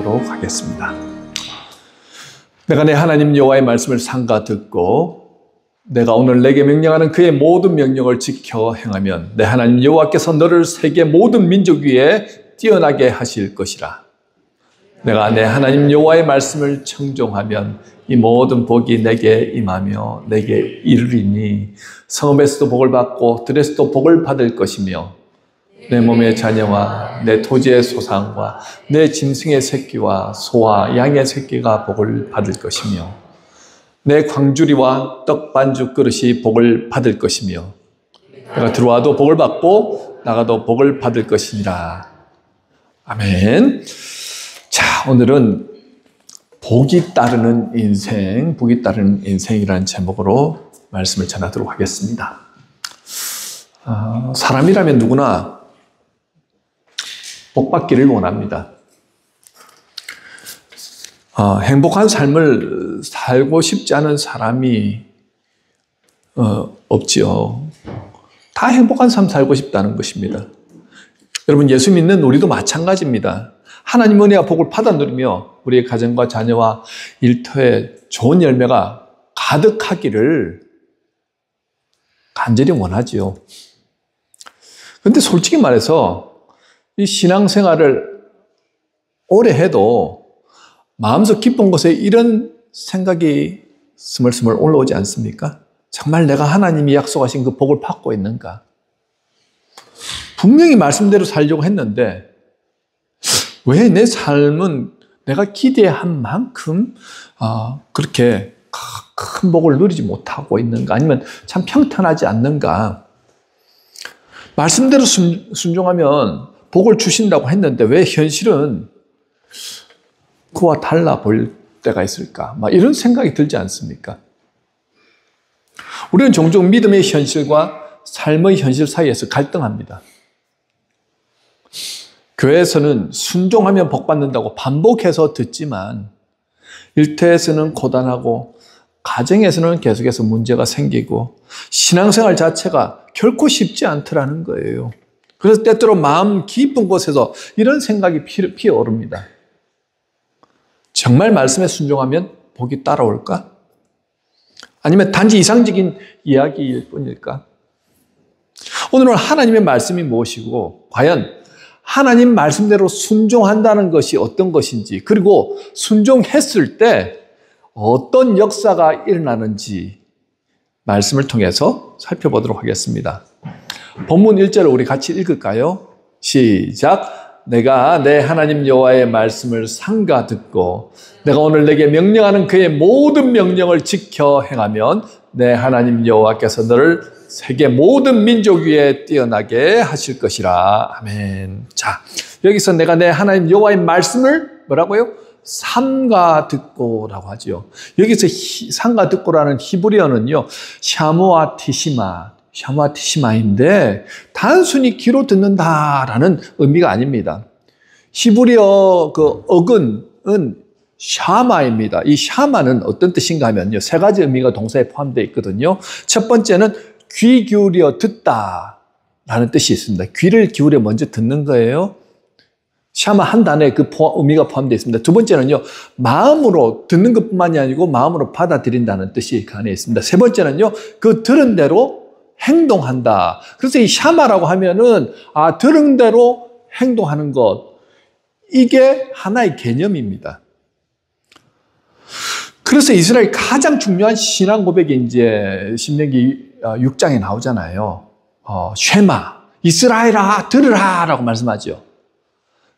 기도하도록 하겠습니다. 내가 내 하나님 여호와의 말씀을 삼가 듣고 내가 오늘 내게 명령하는 그의 모든 명령을 지켜 행하면 내 하나님 여호와께서 너를 세계 모든 민족 위에 뛰어나게 하실 것이라. 내가 내 하나님 여호와의 말씀을 청종하면 이 모든 복이 내게 임하며 내게 이르리니 성읍에서도 복을 받고 들에서도 복을 받을 것이며 내 몸의 자녀와 내 토지의 소산과 내 짐승의 새끼와 소와 양의 새끼가 복을 받을 것이며 내 광주리와 떡 반죽 그릇이 복을 받을 것이며 내가 들어와도 복을 받고 나가도 복을 받을 것이니라. 아멘. 자, 오늘은 복이 따르는 인생, 복이 따르는 인생이라는 제목으로 말씀을 전하도록 하겠습니다. 사람이라면 누구나 복 받기를 원합니다. 행복한 삶을 살고 싶지 않은 사람이 없지요. 다 행복한 삶 살고 싶다는 것입니다. 여러분, 예수 믿는 우리도 마찬가지입니다. 하나님 은혜와 복을 받아 누리며 우리의 가정과 자녀와 일터에 좋은 열매가 가득하기를 간절히 원하지요. 그런데 솔직히 말해서 이 신앙생활을 오래 해도 마음속 깊은 곳에 이런 생각이 스물스물 올라오지 않습니까? 정말 내가 하나님이 약속하신 그 복을 받고 있는가? 분명히 말씀대로 살려고 했는데 왜 내 삶은 내가 기대한 만큼 그렇게 큰 복을 누리지 못하고 있는가? 아니면 참 평탄하지 않는가? 말씀대로 순종하면 복을 주신다고 했는데 왜 현실은 그와 달라 보일 때가 있을까? 이런 생각이 들지 않습니까? 우리는 종종 믿음의 현실과 삶의 현실 사이에서 갈등합니다. 교회에서는 순종하면 복 받는다고 반복해서 듣지만 일터에서는 고단하고 가정에서는 계속해서 문제가 생기고 신앙생활 자체가 결코 쉽지 않더라는 거예요. 그래서 때때로 마음 깊은 곳에서 이런 생각이 피어오릅니다. 정말 말씀에 순종하면 복이 따라올까? 아니면 단지 이상적인 이야기일 뿐일까? 오늘은 하나님의 말씀이 무엇이고 과연 하나님 말씀대로 순종한다는 것이 어떤 것인지, 그리고 순종했을 때 어떤 역사가 일어나는지 말씀을 통해서 살펴보도록 하겠습니다. 본문 1절을 우리 같이 읽을까요? 시작. 내가 내 하나님 여호와의 말씀을 삼가 듣고 내가 오늘 내게 명령하는 그의 모든 명령을 지켜 행하면 내 하나님 여호와께서 너를 세계 모든 민족 위에 뛰어나게 하실 것이라. 아멘. 자, 여기서 내가 내 하나님 여호와의 말씀을 뭐라고요? 삼가 듣고라고 하죠. 여기서 삼가 듣고라는 히브리어는요, 샤무아 티시마인데 단순히 귀로 듣는다라는 의미가 아닙니다. 히브리어 그 어근은 샤마입니다. 이 샤마는 어떤 뜻인가 하면요, 세 가지 의미가 동사에 포함되어 있거든요. 첫 번째는 귀 기울여 듣다라는 뜻이 있습니다. 귀를 기울여 먼저 듣는 거예요. 샤마 한 단어에 그 의미가 포함되어 있습니다. 두 번째는요, 마음으로 듣는 것뿐만이 아니고 마음으로 받아들인다는 뜻이 그 안에 있습니다. 세 번째는요, 그 들은 대로 행동한다. 그래서 이 샤마라고 하면은 들은 대로 행동하는 것, 이게 하나의 개념입니다. 그래서 이스라엘 가장 중요한 신앙 고백이 이제 신명기 6장에 나오잖아요. 쉐마, 이스라엘아 들으라 라고 말씀하죠.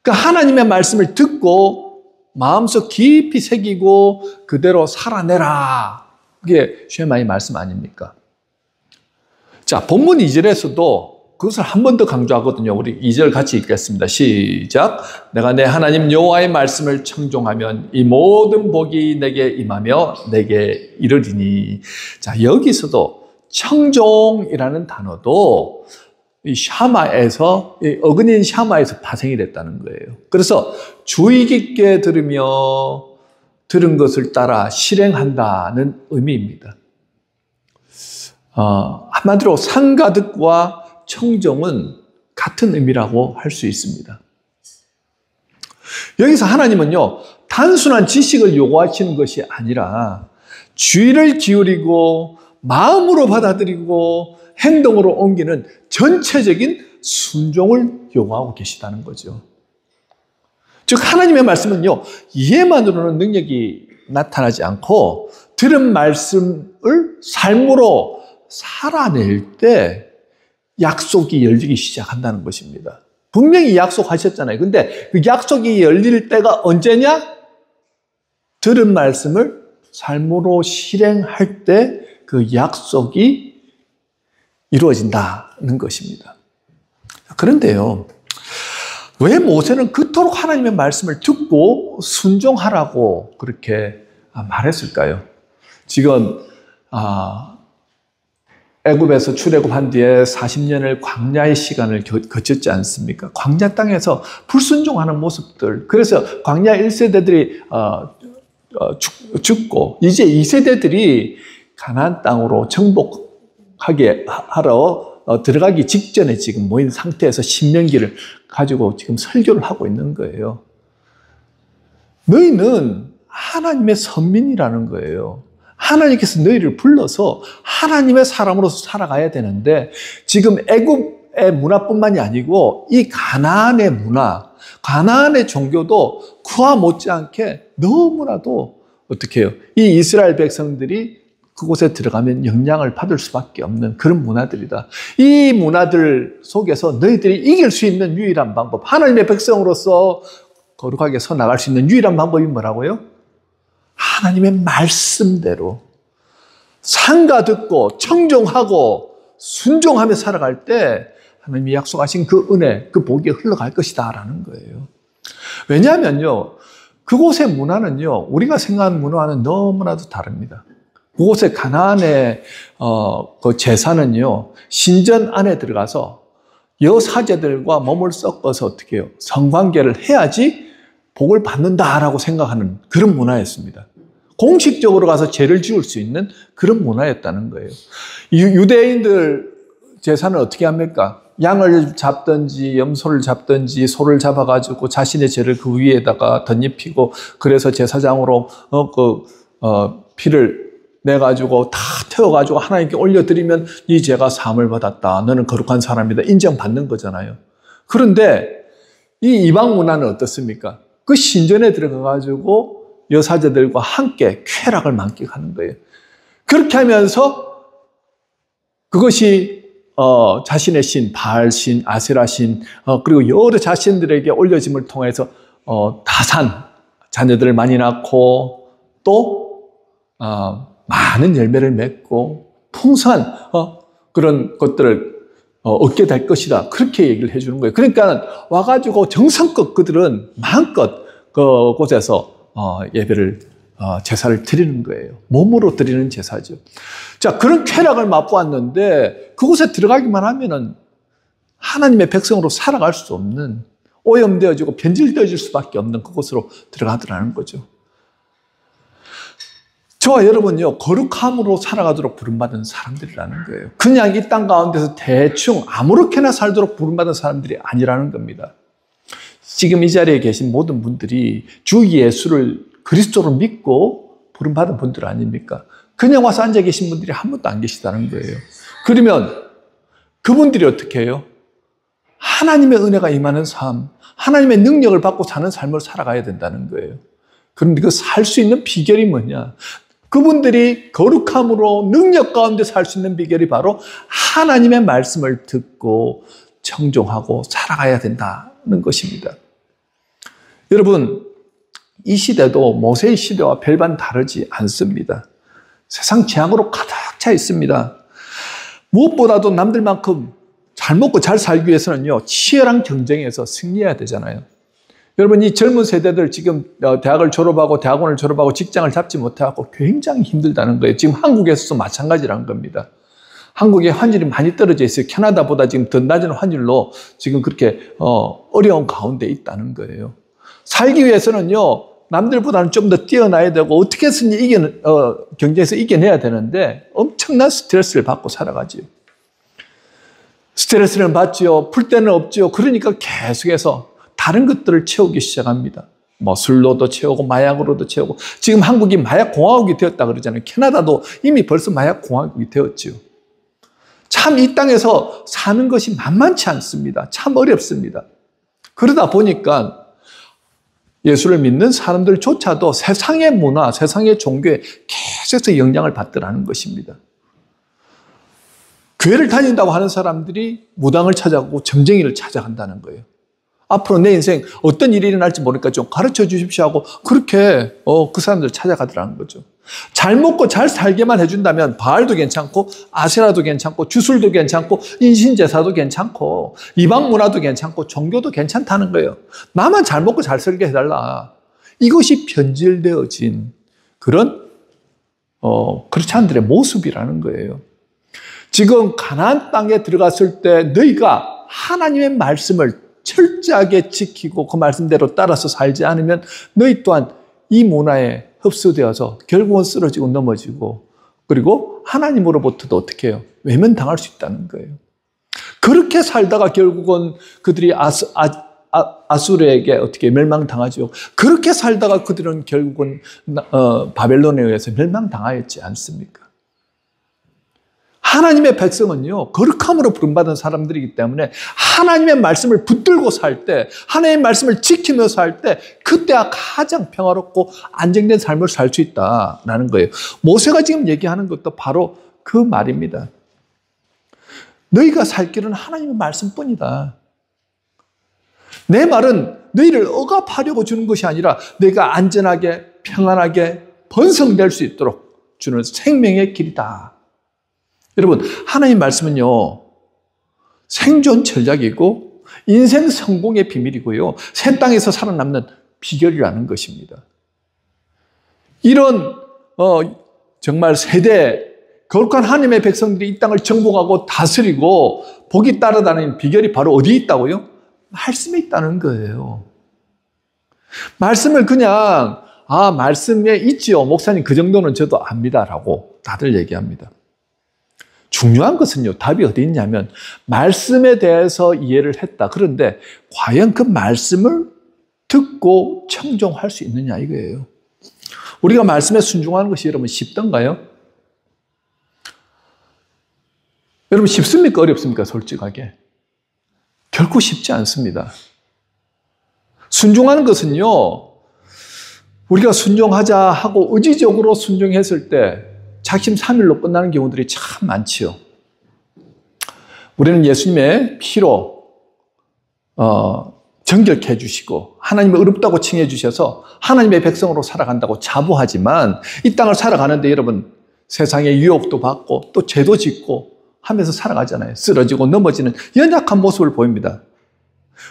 그러니까 하나님의 말씀을 듣고 마음속 깊이 새기고 그대로 살아내라. 그게 쉐마의 말씀 아닙니까? 자, 본문 2절에서도 그것을 한 번 더 강조하거든요. 우리 2절 같이 읽겠습니다. 시작. 내가 내 하나님 여호와의 말씀을 청종하면 이 모든 복이 내게 임하며 내게 이르리니. 자, 여기서도 청종이라는 단어도 이 샤마에서, 이 어근인 샤마에서 파생이 됐다는 거예요. 그래서 주의 깊게 들으며 들은 것을 따라 실행한다는 의미입니다. 한마디로 삼가듣과 청종은 같은 의미라고 할 수 있습니다. 여기서 하나님은요, 단순한 지식을 요구하시는 것이 아니라 주의를 기울이고 마음으로 받아들이고 행동으로 옮기는 전체적인 순종을 요구하고 계시다는 거죠. 즉 하나님의 말씀은요, 이해만으로는 능력이 나타나지 않고 들은 말씀을 삶으로 살아낼 때 약속이 열리기 시작한다는 것입니다. 분명히 약속하셨잖아요. 근데 그 약속이 열릴 때가 언제냐? 들은 말씀을 삶으로 실행할 때 그 약속이 이루어진다는 것입니다. 그런데요, 왜 모세는 그토록 하나님의 말씀을 듣고 순종하라고 그렇게 말했을까요? 지금 애굽에서 출애굽한 뒤에 40년을 광야의 시간을 거쳤지 않습니까? 광야 땅에서 불순종하는 모습들. 그래서 광야 1세대들이 죽고 이제 2세대들이 가나안 땅으로 정복하게 하러 들어가기 직전에 지금 모인 상태에서 신명기를 가지고 지금 설교를 하고 있는 거예요. 너희는 하나님의 선민이라는 거예요. 하나님께서 너희를 불러서 하나님의 사람으로서 살아가야 되는데 지금 애굽의 문화뿐만이 아니고 이 가나안의 문화, 가나안의 종교도 그와 못지않게 너무나도 어떻게 해요? 이 이스라엘 백성들이 그곳에 들어가면 영향을 받을 수밖에 없는 그런 문화들이다. 이 문화들 속에서 너희들이 이길 수 있는 유일한 방법, 하나님의 백성으로서 거룩하게 서 나갈 수 있는 유일한 방법이 뭐라고요? 하나님의 말씀대로 상가 듣고 청종하고 순종하며 살아갈 때 하나님이 약속하신 그 은혜, 그 복이 흘러갈 것이다 라는 거예요. 왜냐하면요, 그곳의 문화는요, 우리가 생각하는 문화와는 너무나도 다릅니다. 그곳의 가나안의 그 제사는요, 신전 안에 들어가서 여사제들과 몸을 섞어서 어떻게 해요? 성관계를 해야지 복을 받는다라고 생각하는 그런 문화였습니다. 공식적으로 가서 죄를 지을 수 있는 그런 문화였다는 거예요. 유대인들 제사는 어떻게 합니까? 양을 잡든지 염소를 잡든지 소를 잡아가지고 자신의 죄를 그 위에다가 덧입히고 그래서 제사장으로 피를 내가지고 다 태워가지고 하나님께 올려드리면 이 죄가 사함을 받았다. 너는 거룩한 사람이다. 인정받는 거잖아요. 그런데 이 이방 문화는 어떻습니까? 그 신전에 들어가가지고 여사제들과 함께 쾌락을 만끽하는 거예요. 그렇게 하면서 그것이 자신의 신, 바알신, 아세라신, 그리고 여러 자신들에게 올려짐을 통해서 다산, 자녀들을 많이 낳고 또 많은 열매를 맺고 풍성한 그런 것들을 얻게 될 것이다. 그렇게 얘기를 해주는 거예요. 그러니까 와가지고 정성껏 그들은 마음껏 그곳에서 예배를 제사를 드리는 거예요. 몸으로 드리는 제사죠. 자, 그런 쾌락을 맛보았는데 그곳에 들어가기만 하면은 하나님의 백성으로 살아갈 수 없는, 오염되어지고 변질되어질 수밖에 없는 그곳으로 들어가더라는 거죠. 저와 여러분요, 거룩함으로 살아가도록 부름받은 사람들이라는 거예요. 그냥 이 땅 가운데서 대충 아무렇게나 살도록 부름받은 사람들이 아니라는 겁니다. 지금 이 자리에 계신 모든 분들이 주 예수를 그리스도로 믿고 부름받은 분들 아닙니까? 그냥 와서 앉아 계신 분들이 한 분도 안 계시다는 거예요. 그러면 그분들이 어떻게 해요? 하나님의 은혜가 임하는 삶, 하나님의 능력을 받고 사는 삶을 살아가야 된다는 거예요. 그런데 그 살 수 있는 비결이 뭐냐? 그분들이 거룩함으로 능력 가운데 살 수 있는 비결이 바로 하나님의 말씀을 듣고 청종하고 살아가야 된다는 것입니다. 여러분, 이 시대도 모세의 시대와 별반 다르지 않습니다. 세상 재앙으로 가득 차 있습니다. 무엇보다도 남들만큼 잘 먹고 잘 살기 위해서는요, 치열한 경쟁에서 승리해야 되잖아요. 여러분, 이 젊은 세대들 지금 대학을 졸업하고 대학원을 졸업하고 직장을 잡지 못하고 굉장히 힘들다는 거예요. 지금 한국에서도 마찬가지라는 겁니다. 한국의 환율이 많이 떨어져 있어요. 캐나다보다 지금 더 낮은 환율로 지금 그렇게 어려운 가운데 있다는 거예요. 살기 위해서는요, 남들보다는 좀 더 뛰어나야 되고 어떻게 해서든지 경쟁에서 이겨내야 되는데 엄청난 스트레스를 받고 살아가지요. 스트레스를 받지요. 풀 데는 없지요. 그러니까 계속해서 다른 것들을 채우기 시작합니다. 뭐 술로도 채우고 마약으로도 채우고 지금 한국이 마약 공화국이 되었다 그러잖아요. 캐나다도 이미 벌써 마약 공화국이 되었지요. 참 이 땅에서 사는 것이 만만치 않습니다. 참 어렵습니다. 그러다 보니까 예수를 믿는 사람들조차도 세상의 문화, 세상의 종교에 계속해서 영향을 받더라는 것입니다. 교회를 다닌다고 하는 사람들이 무당을 찾아가고 점쟁이를 찾아간다는 거예요. 앞으로 내 인생 어떤 일이 일어날지 모르니까 좀 가르쳐 주십시오 하고 그렇게 그 사람들을 찾아가더라는 거죠. 잘 먹고 잘 살게만 해준다면 바알도 괜찮고 아세라도 괜찮고 주술도 괜찮고 인신제사도 괜찮고 이방 문화도 괜찮고 종교도 괜찮다는 거예요. 나만 잘 먹고 잘 살게 해달라. 이것이 변질되어진 그런 크리스찬들의 모습이라는 거예요. 지금 가나안 땅에 들어갔을 때 너희가 하나님의 말씀을 철저하게 지키고 그 말씀대로 따라서 살지 않으면 너희 또한 이 문화에 흡수되어서 결국은 쓰러지고 넘어지고 그리고 하나님으로부터도 어떻게 해요? 외면당할 수 있다는 거예요. 그렇게 살다가 결국은 그들이 아수르에게 어떻게 멸망당하죠. 그렇게 살다가 그들은 결국은 바벨론에 의해서 멸망당하였지 않습니까? 하나님의 백성은요, 거룩함으로 부름받은 사람들이기 때문에 하나님의 말씀을 붙들고 살 때, 하나님의 말씀을 지키며 살 때, 그때가 가장 평화롭고 안정된 삶을 살 수 있다라는 거예요. 모세가 지금 얘기하는 것도 바로 그 말입니다. 너희가 살 길은 하나님의 말씀뿐이다. 내 말은 너희를 억압하려고 주는 것이 아니라 너희가 안전하게, 평안하게 번성될 수 있도록 주는 생명의 길이다. 여러분, 하나님 말씀은요, 생존 전략이고 인생 성공의 비밀이고요, 새 땅에서 살아남는 비결이라는 것입니다. 이런 정말 세대, 거룩한 하나님의 백성들이 이 땅을 정복하고 다스리고 복이 따라다니는 비결이 바로 어디에 있다고요? 말씀에 있다는 거예요. 말씀을 그냥 말씀에 있지요, 목사님 그 정도는 저도 압니다라고 다들 얘기합니다. 중요한 것은요, 답이 어디 있냐면 말씀에 대해서 이해를 했다. 그런데 과연 그 말씀을 듣고 청종할 수 있느냐 이거예요. 우리가 말씀에 순종하는 것이 여러분 쉽던가요? 여러분 쉽습니까? 어렵습니까? 솔직하게. 결코 쉽지 않습니다. 순종하는 것은요, 우리가 순종하자 하고 의지적으로 순종했을 때 작심삼일로 끝나는 경우들이 참 많지요. 우리는 예수님의 피로 정결케 해주시고 하나님의 의롭다고 칭해 주셔서 하나님의 백성으로 살아간다고 자부하지만 이 땅을 살아가는데 여러분 세상의 유혹도 받고 또 죄도 짓고 하면서 살아가잖아요. 쓰러지고 넘어지는 연약한 모습을 보입니다.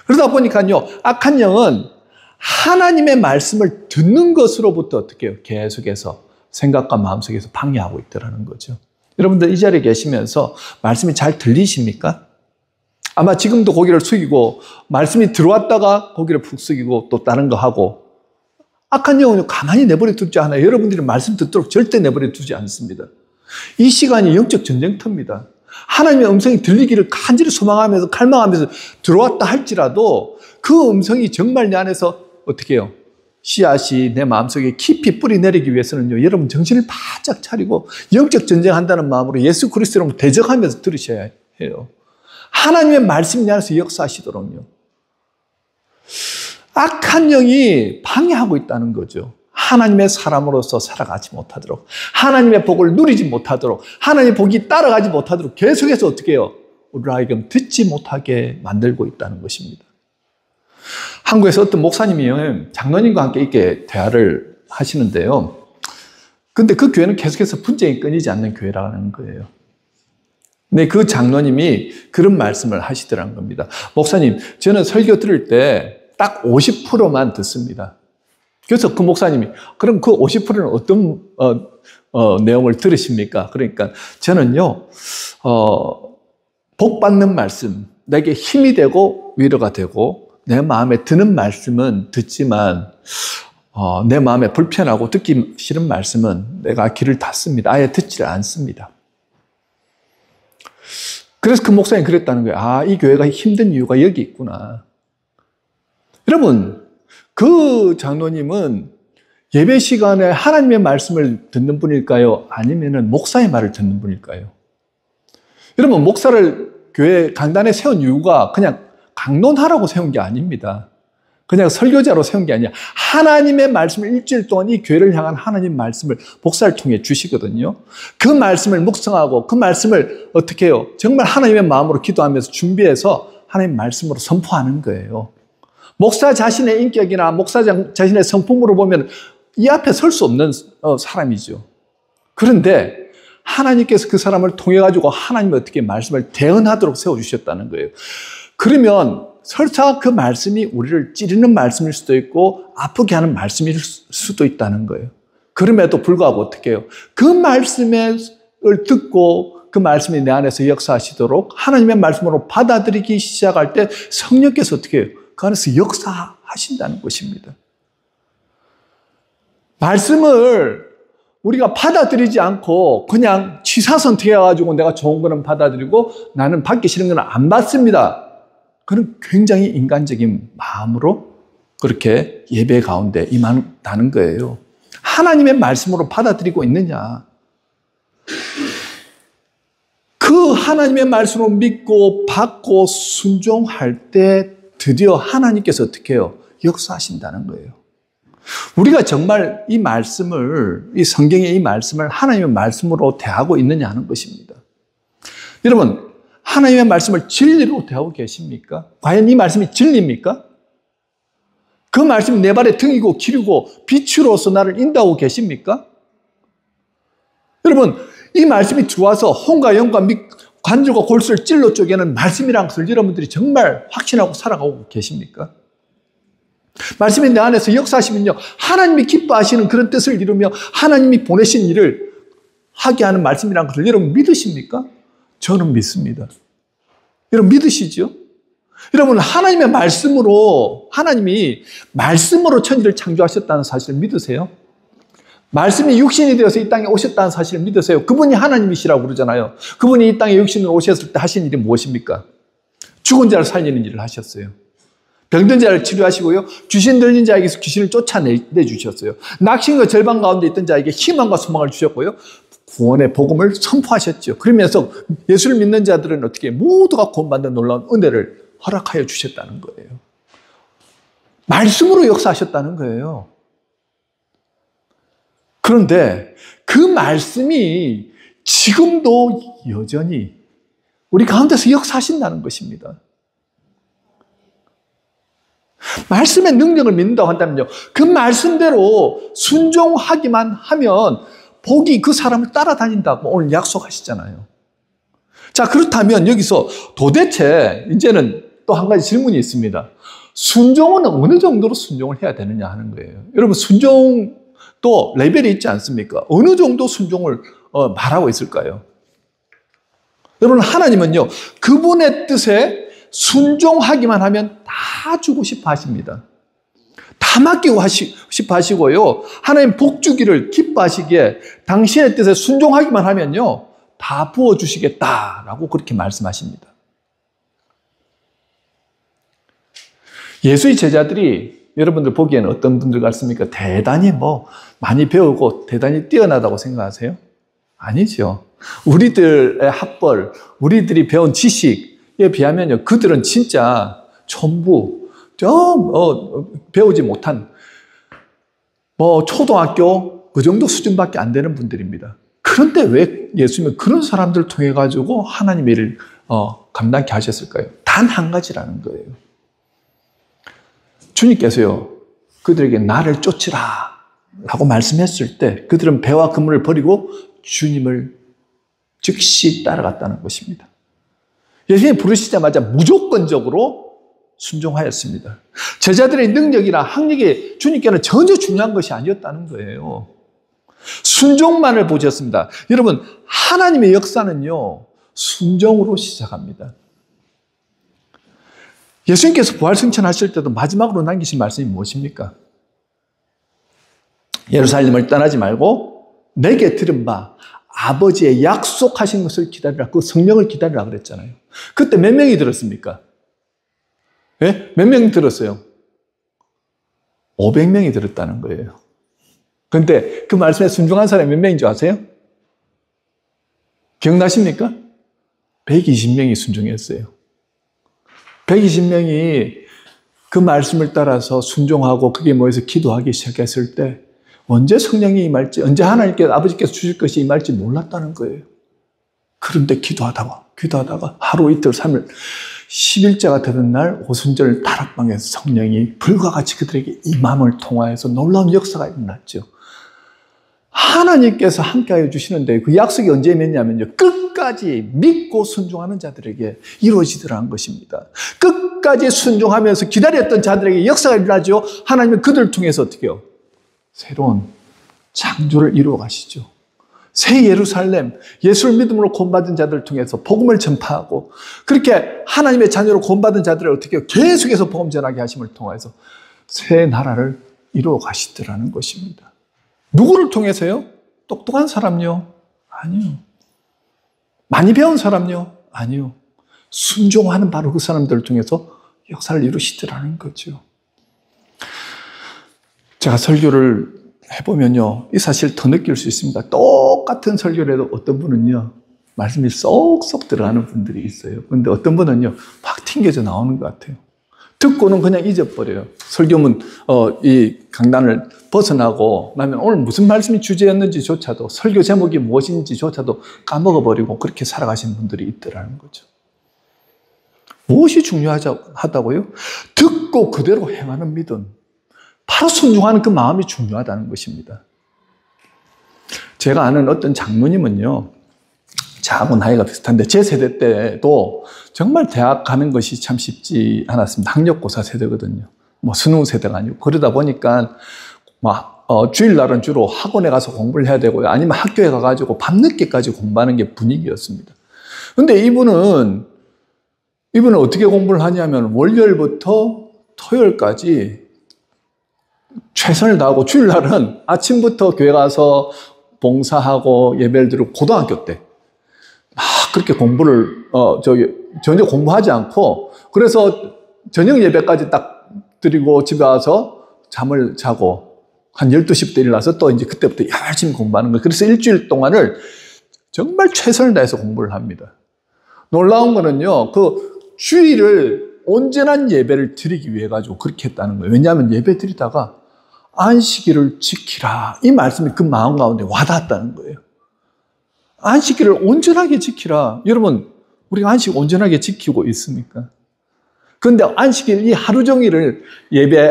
그러다 보니까요, 악한 영은 하나님의 말씀을 듣는 것으로부터 어떻게 해요? 계속해서 생각과 마음속에서 방해하고 있더라는 거죠. 여러분들 이 자리에 계시면서 말씀이 잘 들리십니까? 아마 지금도 고개를 숙이고 말씀이 들어왔다가 고개를 푹 숙이고 또 다른 거 하고 악한 영혼을 가만히 내버려 두지 않아요. 여러분들이 말씀 듣도록 절대 내버려 두지 않습니다. 이 시간이 영적 전쟁터입니다. 하나님의 음성이 들리기를 간절히 소망하면서 갈망하면서 들어왔다 할지라도 그 음성이 정말 내 안에서 어떻게 해요? 씨앗이 내 마음속에 깊이 뿌리 내리기 위해서는요, 여러분 정신을 바짝 차리고 영적 전쟁한다는 마음으로 예수 그리스도를 대적하면서 들으셔야 해요. 하나님의 말씀이 내 안에서 역사하시도록요. 악한 영이 방해하고 있다는 거죠. 하나님의 사람으로서 살아가지 못하도록, 하나님의 복을 누리지 못하도록, 하나님의 복이 따라가지 못하도록 계속해서 어떻게 해요? 우리를 하여금 듣지 못하게 만들고 있다는 것입니다. 한국에서 어떤 목사님이 장로님과 함께 이렇게 대화를 하시는데요. 근데 그 교회는 계속해서 분쟁이 끊이지 않는 교회라는 거예요. 근데 그 장로님이 그런 말씀을 하시더라는 겁니다. 목사님, 저는 설교 들을 때 딱 50%만 듣습니다. 그래서 그 목사님이 그럼 그 50%는 어떤 내용을 들으십니까? 그러니까 저는요, 복 받는 말씀, 내게 힘이 되고 위로가 되고 내 마음에 드는 말씀은 듣지만 내 마음에 불편하고 듣기 싫은 말씀은 내가 귀를 닫습니다. 아예 듣지를 않습니다. 그래서 그 목사님이 그랬다는 거예요. 이 교회가 힘든 이유가 여기 있구나. 여러분, 그 장로님은 예배 시간에 하나님의 말씀을 듣는 분일까요? 아니면은 목사의 말을 듣는 분일까요? 여러분, 목사를 교회 강단에 세운 이유가 그냥 강론하라고 세운 게 아닙니다. 그냥 설교자로 세운 게 아니라 하나님의 말씀을 일주일 동안 이 교회를 향한 하나님의 말씀을 목사를 통해 주시거든요. 그 말씀을 묵상하고 그 말씀을 어떻게 해요? 정말 하나님의 마음으로 기도하면서 준비해서 하나님의 말씀으로 선포하는 거예요. 목사 자신의 인격이나 목사 자신의 성품으로 보면 이 앞에 설 수 없는 사람이죠. 그런데 하나님께서 그 사람을 통해 가지고 하나님이 어떻게 말씀을 대언하도록 세워주셨다는 거예요. 그러면 설사 그 말씀이 우리를 찌르는 말씀일 수도 있고 아프게 하는 말씀일 수도 있다는 거예요. 그럼에도 불구하고 어떻게 해요? 그 말씀을 듣고 그 말씀이 내 안에서 역사하시도록 하나님의 말씀으로 받아들이기 시작할 때 성령께서 어떻게 해요? 그 안에서 역사하신다는 것입니다. 말씀을 우리가 받아들이지 않고 그냥 취사선택해가지고 내가 좋은 거는 받아들이고 나는 받기 싫은 거는 안 받습니다. 그는 굉장히 인간적인 마음으로 그렇게 예배 가운데 임한다는 거예요. 하나님의 말씀으로 받아들이고 있느냐? 그 하나님의 말씀으로 믿고 받고 순종할 때 드디어 하나님께서 어떻게 해요? 역사하신다는 거예요. 우리가 정말 이 말씀을, 이 성경의 이 말씀을 하나님의 말씀으로 대하고 있느냐 하는 것입니다. 여러분, 하나님의 말씀을 진리로 대하고 계십니까? 과연 이 말씀이 진리입니까? 그 말씀이 내 발의 등이고 길이고 빛으로서 나를 인도하고 계십니까? 여러분, 이 말씀이 들어와서 혼과 영과 및 관절과 골수를 찔러 쪼개는 말씀이라는 것을 여러분들이 정말 확신하고 살아가고 계십니까? 말씀이 내 안에서 역사하시면요, 하나님이 기뻐하시는 그런 뜻을 이루며 하나님이 보내신 일을 하게 하는 말씀이라는 것을 여러분 믿으십니까? 저는 믿습니다. 여러분 믿으시죠? 여러분, 하나님의 말씀으로, 하나님이 말씀으로 천지를 창조하셨다는 사실을 믿으세요? 말씀이 육신이 되어서 이 땅에 오셨다는 사실을 믿으세요? 그분이 하나님이시라고 그러잖아요. 그분이 이 땅에 육신으로 오셨을 때 하신 일이 무엇입니까? 죽은 자를 살리는 일을 하셨어요. 병든 자를 치료하시고요. 귀신 들린 자에게서 귀신을 쫓아내주셨어요. 낙심과 절망 가운데 있던 자에게 희망과 소망을 주셨고요. 구원의 복음을 선포하셨죠. 그러면서 예수를 믿는 자들은 어떻게 모두가 구원받는 놀라운 은혜를 허락하여 주셨다는 거예요. 말씀으로 역사하셨다는 거예요. 그런데 그 말씀이 지금도 여전히 우리 가운데서 역사하신다는 것입니다. 말씀의 능력을 믿는다고 한다면요, 그 말씀대로 순종하기만 하면 복이 그 사람을 따라다닌다고 오늘 약속하시잖아요. 자, 그렇다면 여기서 도대체 이제는 또 한 가지 질문이 있습니다. 순종은 어느 정도로 순종을 해야 되느냐 하는 거예요. 여러분, 순종도 레벨이 있지 않습니까? 어느 정도 순종을 말하고 있을까요? 여러분, 하나님은요, 그분의 뜻에 순종하기만 하면 다 주고 싶어 하십니다. 다 맡기고 싶어 하시고요. 하나님 복 주기를 기뻐하시기에 당신의 뜻에 순종하기만 하면요, 다 부어주시겠다라고 그렇게 말씀하십니다. 예수의 제자들이 여러분들 보기에는 어떤 분들 같습니까? 대단히 많이 배우고 대단히 뛰어나다고 생각하세요? 아니죠. 우리들의 학벌, 우리들이 배운 지식에 비하면요, 그들은 진짜 전부 배우지 못한 초등학교 그 정도 수준밖에 안 되는 분들입니다. 그런데 왜 예수님은 그런 사람들을 통해 가지고 하나님의 일을 감당케 하셨을까요? 단 한 가지라는 거예요. 주님께서요, 그들에게 나를 쫓으라 라고 말씀했을 때 그들은 배와 그물을 버리고 주님을 즉시 따라갔다는 것입니다. 예수님이 부르시자마자 무조건적으로 순종하였습니다. 제자들의 능력이나 학력이 주님께는 전혀 중요한 것이 아니었다는 거예요. 순종만을 보셨습니다. 여러분, 하나님의 역사는요, 순종으로 시작합니다. 예수님께서 부활승천하실 때도 마지막으로 남기신 말씀이 무엇입니까? 예루살렘을 떠나지 말고 내게 들은 바 아버지의 약속하신 것을 기다리라, 그 성령을 기다리라 그랬잖아요. 그때 몇 명이 들었습니까? 네? 몇 명이 들었어요? 500명이 들었다는 거예요. 그런데 그 말씀에 순종한 사람이 몇 명인 줄 아세요? 기억나십니까? 120명이 순종했어요. 120명이 그 말씀을 따라서 순종하고 그게 모여서 기도하기 시작했을 때 언제 성령이 임할지, 언제 하나님께서 아버지께서 주실 것이 임할지 몰랐다는 거예요. 그런데 기도하다가 하루 이틀 3일 10일째가 되는 날 오순절 다락방에서 성령이 불과 같이 그들에게 임함을 통하여서 놀라운 역사가 일어났죠. 하나님께서 함께하여 주시는데 그 약속이 언제 맺냐면요. 끝까지 믿고 순종하는 자들에게 이루어지더라는 것입니다. 끝까지 순종하면서 기다렸던 자들에게 역사가 일어나죠. 하나님은 그들을 통해서 어떻게 해요? 새로운 창조를 이루어 가시죠. 새 예루살렘, 예수를 믿음으로 구원받은 자들을 통해서 복음을 전파하고 그렇게 하나님의 자녀로 구원받은 자들을 어떻게 해요? 계속해서 복음 전하게 하심을 통해서 새 나라를 이루어 가시더라는 것입니다. 누구를 통해서요? 똑똑한 사람요? 아니요. 많이 배운 사람요? 아니요. 순종하는 바로 그 사람들을 통해서 역사를 이루시더라는 거죠. 제가 설교를 해보면요, 이 사실 더 느낄 수 있습니다. 똑같은 설교를 해도 어떤 분은요, 말씀이 쏙쏙 들어가는 분들이 있어요. 그런데 어떤 분은요, 막 튕겨져 나오는 것 같아요. 듣고는 그냥 잊어버려요. 설교문, 이 강단을 벗어나고 나면 오늘 무슨 말씀이 주제였는지조차도, 설교 제목이 무엇인지조차도 까먹어버리고 그렇게 살아가시는 분들이 있더라는 거죠. 무엇이 중요하다고요? 듣고 그대로 행하는 믿음. 바로 순종하는 그 마음이 중요하다는 것입니다. 제가 아는 어떤 장로님은요, 저하고 나이가 비슷한데 제 세대 때도 정말 대학 가는 것이 참 쉽지 않았습니다. 학력고사 세대거든요. 뭐 수능 세대가 아니고. 그러다 보니까 주일날은 주로 학원에 가서 공부를 해야 되고요. 아니면 학교에 가가지고 밤늦게까지 공부하는 게 분위기였습니다. 근데 이분은 어떻게 공부를 하냐면 월요일부터 토요일까지 최선을 다하고 주일날은 아침부터 교회 가서 봉사하고 예배를 드리고 고등학교 때 막 그렇게 공부를 전혀 공부하지 않고 그래서 저녁 예배까지 딱 드리고 집에 와서 잠을 자고 한 12시부터 일어나서 또 이제 그때부터 열심히 공부하는 거예요. 그래서 일주일 동안을 정말 최선을 다해서 공부를 합니다. 놀라운 거는요, 그 주일을 온전한 예배를 드리기 위해 가지고 그렇게 했다는 거예요. 왜냐하면 예배 드리다가 안식일을 지키라. 이 말씀이 그 마음 가운데 와닿았다는 거예요. 안식일을 온전하게 지키라. 여러분, 우리가 안식 온전하게 지키고 있습니까? 그런데 안식일 이 하루 종일을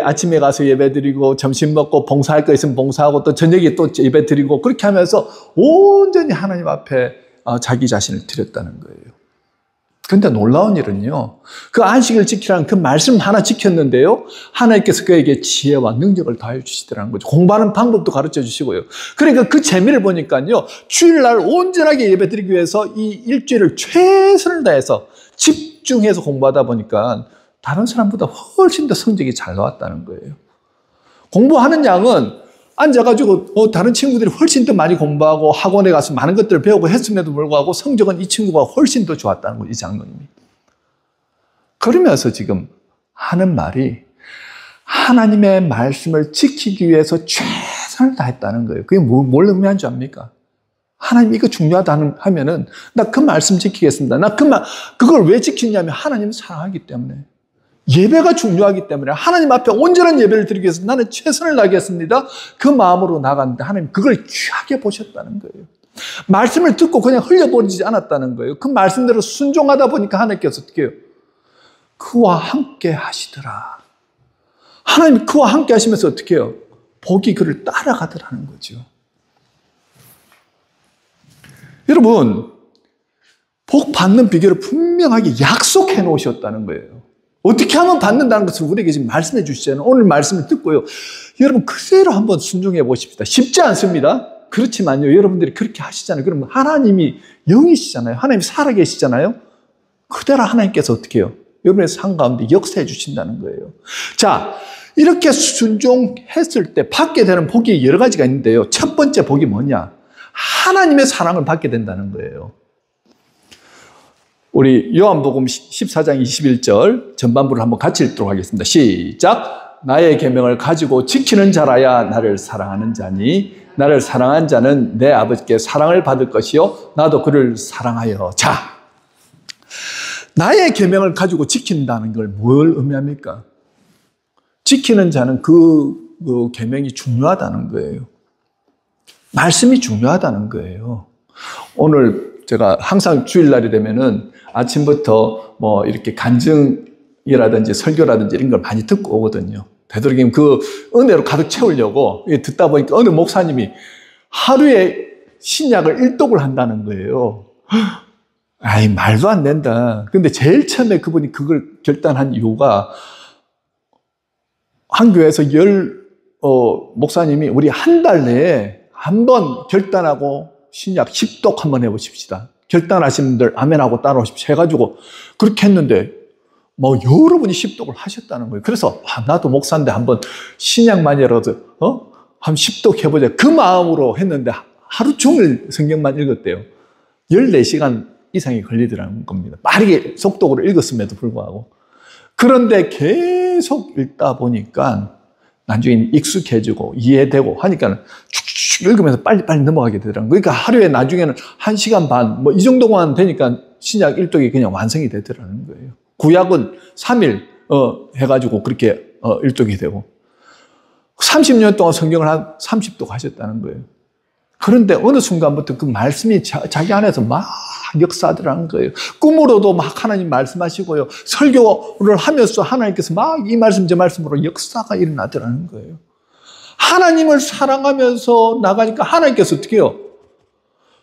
아침에 가서 예배 드리고 점심 먹고 봉사할 거 있으면 봉사하고 또 저녁에 또 예배 드리고 그렇게 하면서 온전히 하나님 앞에 자기 자신을 드렸다는 거예요. 그런데 놀라운 일은요, 그 안식을 지키라는 그 말씀 하나 지켰는데요, 하나님께서 그에게 지혜와 능력을 더해 주시더라는 거죠. 공부하는 방법도 가르쳐 주시고요. 그러니까 그 재미를 보니까요, 주일날 온전하게 예배 드리기 위해서 이 일주일을 최선을 다해서 집중해서 공부하다 보니까 다른 사람보다 훨씬 더 성적이 잘 나왔다는 거예요. 공부하는 양은 앉아가지고 다른 친구들이 훨씬 더 많이 공부하고 학원에 가서 많은 것들을 배우고 했음에도 불구하고 성적은 이 친구가 훨씬 더 좋았다는 거예요, 이 장로님이. 그러면서 지금 하는 말이 하나님의 말씀을 지키기 위해서 최선을 다했다는 거예요. 그게 뭘 의미하는 줄 압니까? 하나님 이거 중요하다 하면은 나 그 말씀 지키겠습니다. 그걸 왜 지키냐면 하나님을 사랑하기 때문에. 예배가 중요하기 때문에 하나님 앞에 온전한 예배를 드리기 위해서 나는 최선을 다하겠습니다. 그 마음으로 나갔는데 하나님 그걸 귀하게 보셨다는 거예요. 말씀을 듣고 그냥 흘려버리지 않았다는 거예요. 그 말씀대로 순종하다 보니까 하나님께서 어떻게 해요? 그와 함께 하시더라. 하나님 그와 함께 하시면서 어떻게 해요? 복이 그를 따라가더라는 거죠. 여러분, 복 받는 비결을 분명하게 약속해 놓으셨다는 거예요. 어떻게 하면 받는다는 것을 우리에게 지금 말씀해 주시잖아요. 오늘 말씀을 듣고요. 여러분 그대로 한번 순종해 보십시다. 쉽지 않습니다. 그렇지만요. 여러분들이 그렇게 하시잖아요. 그러면 하나님이 영이시잖아요. 하나님이 살아계시잖아요. 그대로 하나님께서 어떻게 해요? 여러분의 삶 가운데 역사해 주신다는 거예요. 자, 이렇게 순종했을 때 받게 되는 복이 여러 가지가 있는데요. 첫 번째 복이 뭐냐? 하나님의 사랑을 받게 된다는 거예요. 우리 요한복음 14장 21절 전반부를 한번 같이 읽도록 하겠습니다. 시작! 나의 계명을 가지고 지키는 자라야 나를 사랑하는 자니 나를 사랑한 자는 내 아버지께 사랑을 받을 것이요 나도 그를 사랑하여. 자, 나의 계명을 가지고 지킨다는 걸 뭘 의미합니까? 지키는 자는 그 계명이 중요하다는 거예요. 말씀이 중요하다는 거예요. 오늘 제가 항상 주일날이 되면은 아침부터 뭐 이렇게 간증이라든지 설교라든지 이런 걸 많이 듣고 오거든요. 되도록이면 그 은혜로 가득 채우려고 듣다 보니까 어느 목사님이 하루에 신약을 1독을 한다는 거예요. 아이, 말도 안 된다. 근데 제일 처음에 그분이 그걸 결단한 이유가 한 교회에서 목사님이 우리 한 달 내에 한번 결단하고 신약 10독 한번 해보십시다. 결단하신 분들 아멘하고 따라오십시오. 해가지고 그렇게 했는데 뭐 여러분이 10독을 하셨다는 거예요. 그래서 나도 목사인데 한번 신약만이라도 한 10독 해보자. 그 마음으로 했는데 하루 종일 성경만 읽었대요. 14시간 이상이 걸리더라는 겁니다. 빠르게 속독으로 읽었음에도 불구하고. 그런데 계속 읽다 보니까 나중에 익숙해지고 이해되고 하니까 쭉쭉 읽으면서 빨리빨리 넘어가게 되더라고요. 그러니까 하루에 나중에는 1시간 반, 뭐 이 정도만 되니까 신약 1독이 그냥 완성이 되더라는 거예요. 구약은 3일 해가지고 그렇게 1독이 되고 30년 동안 성경을 한 30독 하셨다는 거예요. 그런데 어느 순간부터 그 말씀이 자기 안에서 막 역사하더라는 거예요. 꿈으로도 막 하나님 말씀하시고요. 설교를 하면서 하나님께서 막 이 말씀 저 말씀으로 역사가 일어나더라는 거예요. 하나님을 사랑하면서 나가니까 하나님께서 어떻게 해요?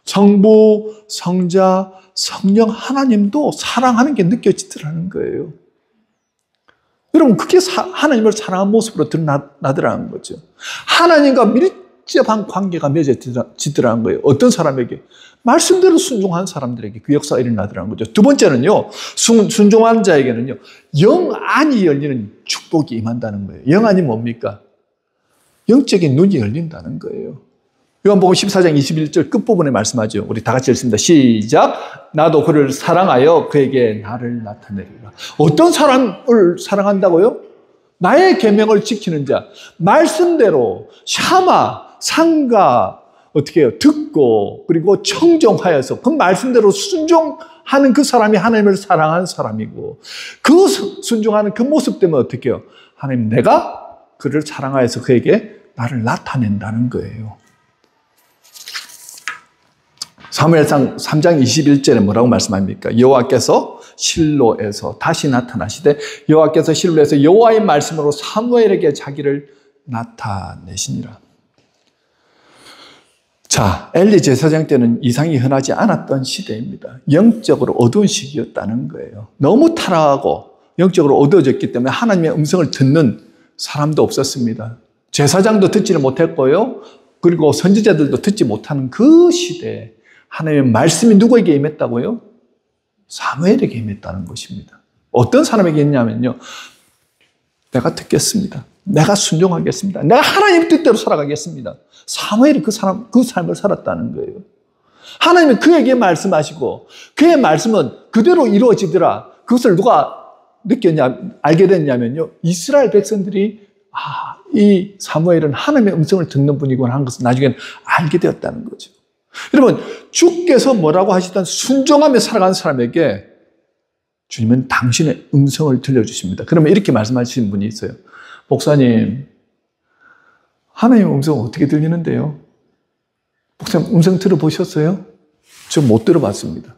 성부, 성자, 성령 하나님도 사랑하는 게 느껴지더라는 거예요. 여러분, 그게 하나님을 사랑하는 모습으로 드러나더라는 거죠. 하나님과 밀접한 관계가 맺어지더라는 거예요. 어떤 사람에게? 말씀대로 순종한 사람들에게 그 역사가 일어나더라는 거죠. 두 번째는요, 순종한 자에게는요, 영안이 열리는 축복이 임한다는 거예요. 영안이 뭡니까? 영적인 눈이 열린다는 거예요. 요한복음 14장 21절 끝부분에 말씀하죠. 우리 다 같이 읽습니다. 시작. 나도 그를 사랑하여 그에게 나를 나타내리라. 어떤 사람을 사랑한다고요? 나의 계명을 지키는 자. 말씀대로 샤마, 상가, 어떻게 해요? 듣고 그리고 청정하여서 그 말씀대로 순종하는 그 사람이 하나님을 사랑하는 사람이고 그 순종하는 그 모습 때문에 어떻게 해요? 하나님, 내가 그를 사랑하여서 그에게 나를 나타낸다는 거예요. 사무엘상 3장 21절에 뭐라고 말씀합니까? 여호와께서 실로에서 다시 나타나시되 여호와께서 실로에서 여호와의 말씀으로 사무엘에게 자기를 나타내시니라. 자, 엘리 제사장 때는 이상이 흔하지 않았던 시대입니다. 영적으로 어두운 시기였다는 거예요. 너무 타락하고 영적으로 어두워졌기 때문에 하나님의 음성을 듣는 사람도 없었습니다. 제사장도 듣지를 못했고요. 그리고 선지자들도 듣지 못하는 그 시대에 하나님의 말씀이 누구에게 임했다고요? 사무엘에게 임했다는 것입니다. 어떤 사람에게 있냐면요, 내가 듣겠습니다. 내가 순종하겠습니다. 내가 하나님 뜻대로 살아가겠습니다. 사무엘이 그 삶을 살았다는 거예요. 하나님은 그에게 말씀하시고 그의 말씀은 그대로 이루어지더라. 그것을 누가 알게 됐냐면요, 이스라엘 백성들이 이 사무엘은 하나님의 음성을 듣는 분이구나 하는 것을 나중에는 알게 되었다는 거죠. 여러분, 주께서 뭐라고 하시든 순종하며 살아가는 사람에게 주님은 당신의 음성을 들려주십니다. 그러면 이렇게 말씀하시는 분이 있어요. 목사님, 하나님의 음성은 어떻게 들리는데요? 목사님, 음성 들어보셨어요? 저 못 들어봤습니다.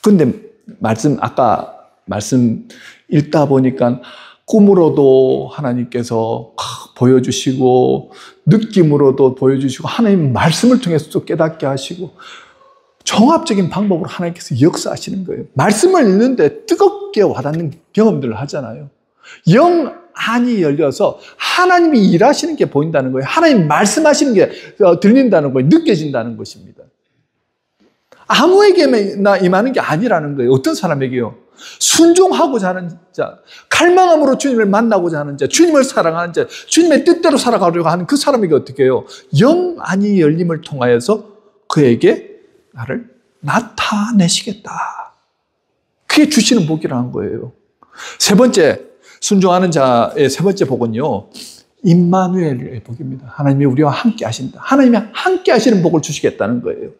근데 아까 말씀 읽다 보니까 꿈으로도 하나님께서 보여주시고 느낌으로도 보여주시고 하나님 말씀을 통해서 또 깨닫게 하시고 종합적인 방법으로 하나님께서 역사하시는 거예요. 말씀을 읽는데 뜨겁게 와닿는 경험들을 하잖아요. 영안이 열려서 하나님이 일하시는 게 보인다는 거예요. 하나님 말씀하시는 게 들린다는 거예요. 느껴진다는 것입니다. 아무에게나 임하는 게 아니라는 거예요. 어떤 사람에게요? 순종하고자 하는 자, 갈망함으로 주님을 만나고자 하는 자, 주님을 사랑하는 자, 주님의 뜻대로 살아가려고 하는 그 사람에게 어떻게 해요? 영안이 열림을 통하여서 그에게 나를 나타내시겠다. 그게 주시는 복이라는 거예요. 세 번째, 순종하는 자의 세 번째 복은요, 임마누엘의 복입니다. 하나님이 우리와 함께 하신다. 하나님이 함께 하시는 복을 주시겠다는 거예요.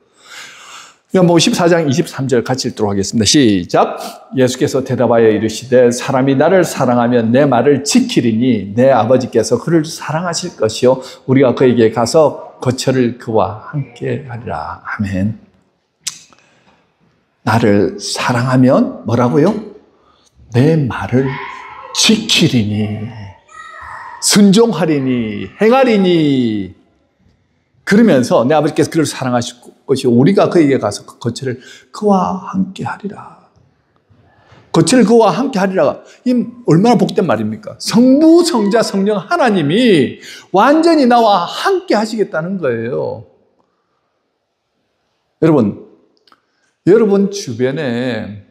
요한복음 14장 23절 같이 읽도록 하겠습니다. 시작. 예수께서 대답하여 이르시되 사람이 나를 사랑하면 내 말을 지키리니 내 아버지께서 그를 사랑하실 것이요 우리가 그에게 가서 거처를 그와 함께 하리라. 아멘. 나를 사랑하면 뭐라고요? 내 말을 지키리니, 순종하리니, 행하리니, 그러면서 내 아버지께서 그를 사랑하실 것이요 우리가 그에게 가서 그 거처를 그와 함께 하리라. 거처를 그와 함께 하리라. 이 얼마나 복된 말입니까? 성부, 성자, 성령 하나님이 완전히 나와 함께 하시겠다는 거예요. 여러분 주변에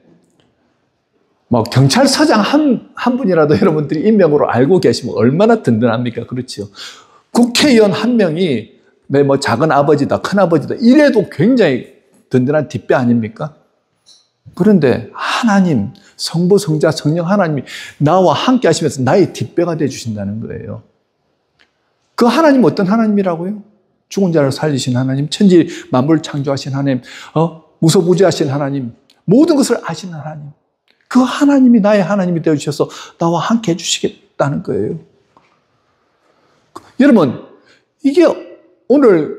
경찰서장 한 분이라도 여러분들이 인명으로 알고 계시면 얼마나 든든합니까? 그렇죠. 국회의원 한 명이 내 작은 아버지다, 큰 아버지다, 이래도 굉장히 든든한 뒷배 아닙니까? 그런데 하나님, 성부, 성자, 성령 하나님이 나와 함께 하시면서 나의 뒷배가 되어주신다는 거예요. 그 하나님은 어떤 하나님이라고요? 죽은 자를 살리신 하나님, 천지 만물을 창조하신 하나님, 무소부지하신 하나님, 모든 것을 아시는 하나님. 그 하나님이 나의 하나님이 되어주셔서 나와 함께 해주시겠다는 거예요. 여러분, 이게 오늘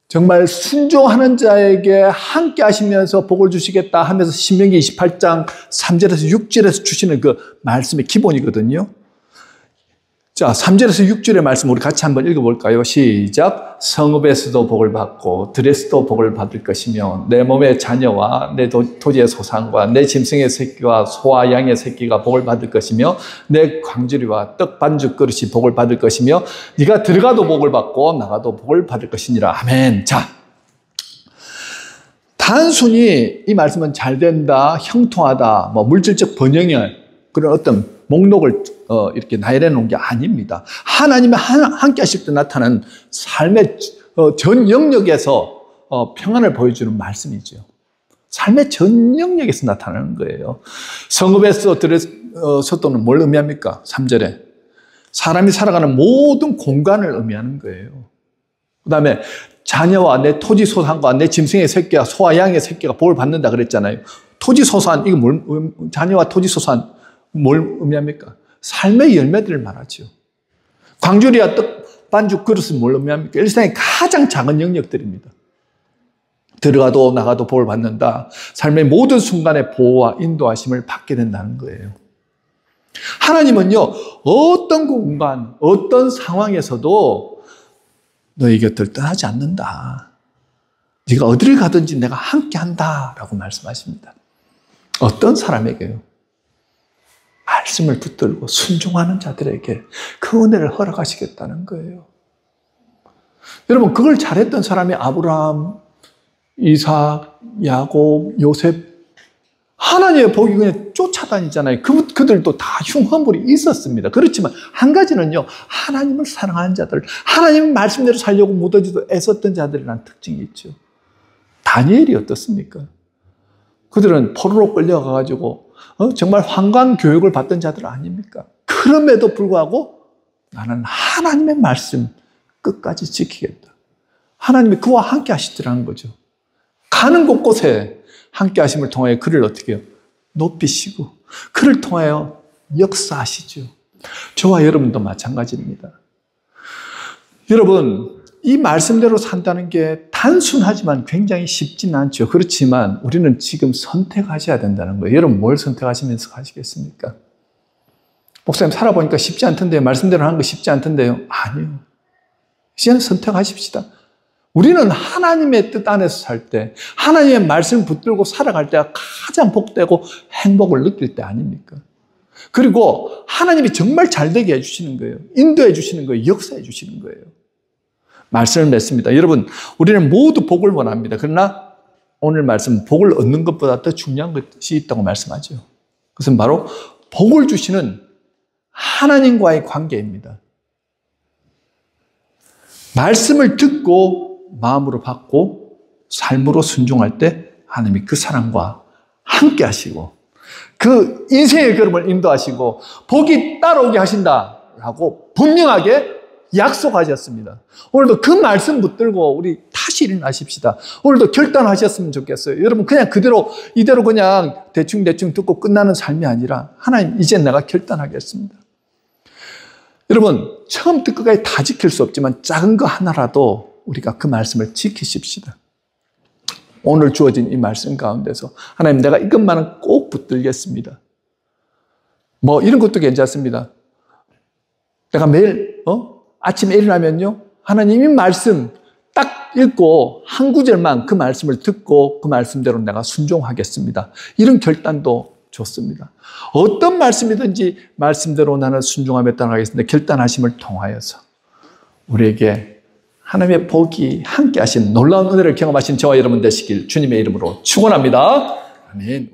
정말 순종하는 자에게 함께 하시면서 복을 주시겠다 하면서 신명기 28장 3절에서 6절에서 주시는 그 말씀의 기본이거든요. 자, 3절에서 6절의 말씀 우리 같이 한번 읽어볼까요? 시작. 성읍에서도 복을 받고 들에서도 복을 받을 것이며 내 몸의 자녀와 내 토지의 소산과 내 짐승의 새끼와 소와 양의 새끼가 복을 받을 것이며 내 광주리와 떡 반죽 그릇이 복을 받을 것이며 네가 들어가도 복을 받고 나가도 복을 받을 것이니라. 아멘. 자, 단순히 이 말씀은 잘 된다, 형통하다, 물질적 번영의 그런 어떤 목록을 이렇게 나열해 놓은 게 아닙니다. 하나님이 함께 하실 때 나타나는 삶의 전 영역에서 평안을 보여주는 말씀이죠. 삶의 전 영역에서 나타나는 거예요. 성읍에서 들에서도는 뭘 의미합니까? 3절에 사람이 살아가는 모든 공간을 의미하는 거예요. 그 다음에 자녀와 내 토지 소산과 내 짐승의 새끼와 소와 양의 새끼가 복을 받는다 그랬잖아요. 토지 소산, 이거 자녀와 토지 소산 뭘 의미합니까? 삶의 열매들을 말하죠. 광주리와 떡 반죽 그릇은 뭘 의미합니까? 일상의 가장 작은 영역들입니다. 들어가도 나가도 복을 받는다. 삶의 모든 순간에 보호와 인도하심을 받게 된다는 거예요. 하나님은요, 어떤 공간, 어떤 상황에서도 너희 곁을 떠나지 않는다. 네가 어디를 가든지 내가 함께 한다라고 말씀하십니다. 어떤 사람에게요? 말씀을 붙들고 순종하는 자들에게 그 은혜를 허락하시겠다는 거예요. 여러분, 그걸 잘했던 사람이 아브라함, 이삭, 야곱, 요셉, 하나님의 복이 그냥 쫓아다니잖아요. 그들도 다 흉허물이 있었습니다. 그렇지만 한 가지는요, 하나님을 사랑하는 자들, 하나님의 말씀대로 살려고 무더지도 애썼던 자들이라는 특징이 있죠. 다니엘이 어떻습니까? 그들은 포로로 끌려가가지고 정말 환관 교육을 받던 자들 아닙니까? 그럼에도 불구하고 나는 하나님의 말씀 끝까지 지키겠다. 하나님이 그와 함께 하시더라는 거죠. 가는 곳곳에 함께 하심을 통하여 그를 어떻게 해요? 높이시고 그를 통하여 역사하시죠. 저와 여러분도 마찬가지입니다. 여러분, 이 말씀대로 산다는 게 단순하지만 굉장히 쉽지는 않죠. 그렇지만 우리는 지금 선택하셔야 된다는 거예요. 여러분, 뭘 선택하시면서 가시겠습니까? 목사님, 살아보니까 쉽지 않던데요. 말씀대로 하는 거 쉽지 않던데요. 아니요. 이제는 선택하십시다. 우리는 하나님의 뜻 안에서 살 때, 하나님의 말씀 붙들고 살아갈 때가 가장 복되고 행복을 느낄 때 아닙니까? 그리고 하나님이 정말 잘 되게 해주시는 거예요. 인도해 주시는 거예요. 역사해 주시는 거예요. 말씀을 맺습니다. 여러분, 우리는 모두 복을 원합니다. 그러나 오늘 말씀, 복을 얻는 것보다 더 중요한 것이 있다고 말씀하죠. 그것은 바로 복을 주시는 하나님과의 관계입니다. 말씀을 듣고 마음으로 받고 삶으로 순종할 때 하나님이 그 사람과 함께 하시고 그 인생의 걸음을 인도하시고 복이 따라오게 하신다라고 분명하게 약속하셨습니다. 오늘도 그 말씀 붙들고 우리 다시 일어나십시다. 오늘도 결단하셨으면 좋겠어요. 여러분 그냥 이대로 그냥 대충 듣고 끝나는 삶이 아니라 하나님 이제 내가 결단하겠습니다. 여러분 처음부터 끝까지 다 지킬 수 없지만 작은 거 하나라도 우리가 그 말씀을 지키십시다. 오늘 주어진 이 말씀 가운데서 하나님 내가 이것만은 꼭 붙들겠습니다. 뭐 이런 것도 괜찮습니다. 내가 매일 아침에 일어나면요 하나님이 말씀 딱 읽고 한 구절만 그 말씀을 듣고 그 말씀대로 내가 순종하겠습니다. 이런 결단도 좋습니다. 어떤 말씀이든지 말씀대로 나는 순종하며 따라가겠습니다. 결단하심을 통하여서 우리에게 하나님의 복이 함께 하신 놀라운 은혜를 경험하신 저와 여러분 되시길 주님의 이름으로 축원합니다. 아멘.